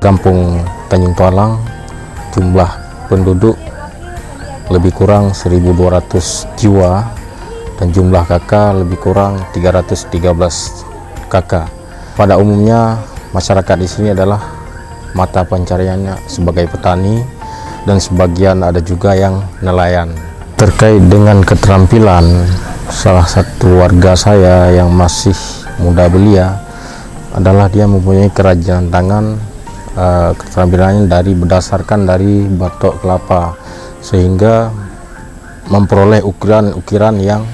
Kampung Tanjung Tualang, jumlah penduduk lebih kurang 1.200 jiwa dan jumlah kakak lebih kurang 313 kakak. Pada umumnya masyarakat di sini adalah mata pencariannya sebagai petani dan sebagian ada juga yang nelayan. Terkait dengan keterampilan salah satu warga saya yang masih muda belia adalah dia mempunyai kerajinan tangan. Keterampilannya berdasarkan dari batok kelapa, sehingga memperoleh ukiran-ukiran yang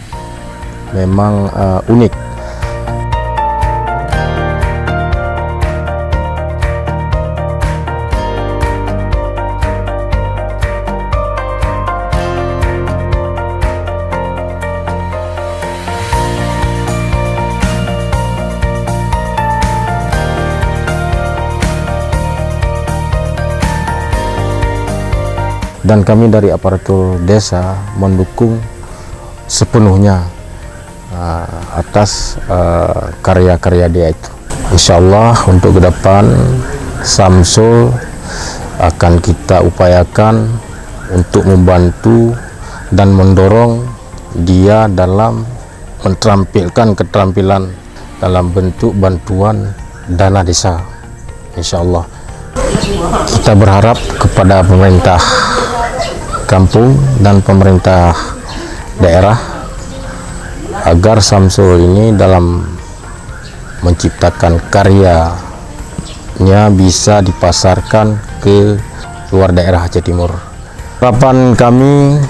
memang unik. Dan kami dari aparatur desa mendukung sepenuhnya atas karya-karya dia itu. Insya Allah untuk ke depan Samsul akan kita upayakan untuk membantu dan mendorong dia dalam menampilkan keterampilan dalam bentuk bantuan dana desa. Insya Allah kita berharap kepada pemerintah kampung dan pemerintah daerah agar Samsul ini dalam menciptakan karyanya bisa dipasarkan ke luar daerah Aceh Timur. Harapan kami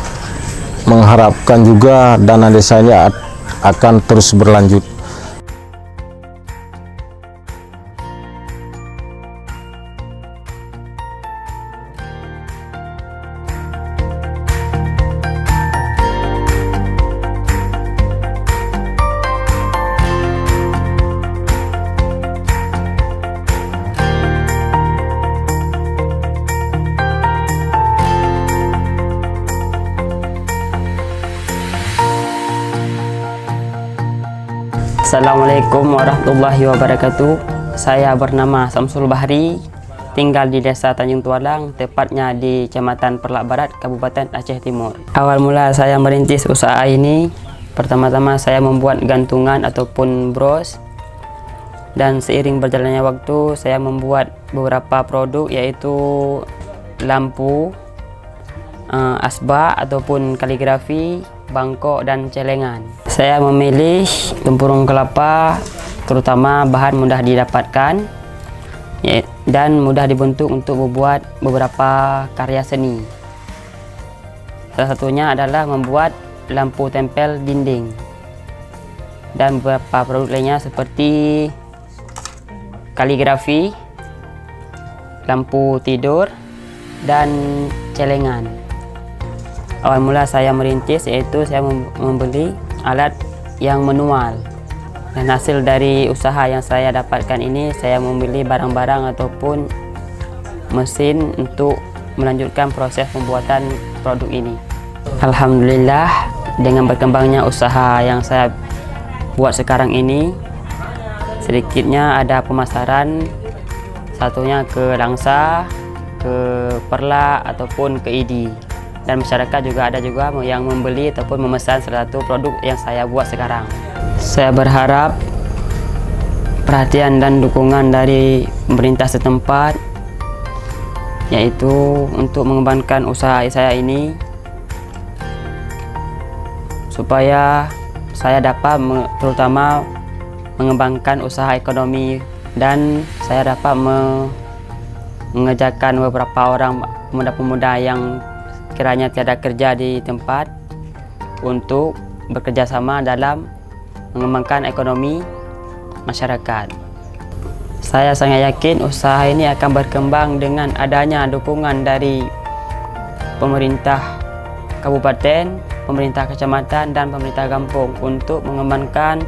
mengharapkan juga dana desanya akan terus berlanjut. Assalamualaikum warahmatullahi wabarakatuh. Saya bernama Samsul Bahri, tinggal di Desa Tanjung Tualang, tepatnya di Kecamatan Perlak Barat, Kabupaten Aceh Timur. Awal mula saya merintis usaha ini, pertama-tama saya membuat gantungan ataupun bros, dan seiring berjalannya waktu saya membuat beberapa produk, yaitu lampu, asbak ataupun kaligrafi, bangkok dan celengan. Saya memilih tempurung kelapa, terutama bahan mudah didapatkan dan mudah dibentuk untuk membuat beberapa karya seni. Salah satunya adalah membuat lampu tempel dinding dan beberapa produk lainnya seperti kaligrafi, lampu tidur dan celengan. Awal mula saya merintis yaitu saya membeli alat yang manual, dan hasil dari usaha yang saya dapatkan ini saya membeli barang-barang ataupun mesin untuk melanjutkan proses pembuatan produk ini. Alhamdulillah, dengan berkembangnya usaha yang saya buat sekarang ini, sedikitnya ada pemasaran, satunya ke Langsa, ke Perlak ataupun ke ID. Dan masyarakat juga ada yang membeli ataupun memesan salah satu produk yang saya buat sekarang. Saya berharap perhatian dan dukungan dari pemerintah setempat, yaitu untuk mengembangkan usaha saya ini, supaya saya dapat terutama mengembangkan usaha ekonomi, dan saya dapat mengerjakan beberapa orang pemuda-pemuda yang kiranya tiada kerja di tempat untuk bekerja sama dalam mengembangkan ekonomi masyarakat. Saya sangat yakin usaha ini akan berkembang dengan adanya dukungan dari pemerintah kabupaten, pemerintah kecamatan dan pemerintah kampung untuk mengembangkan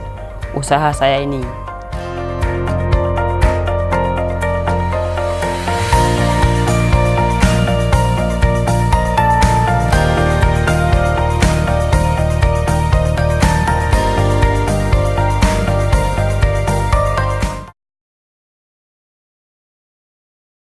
usaha saya ini.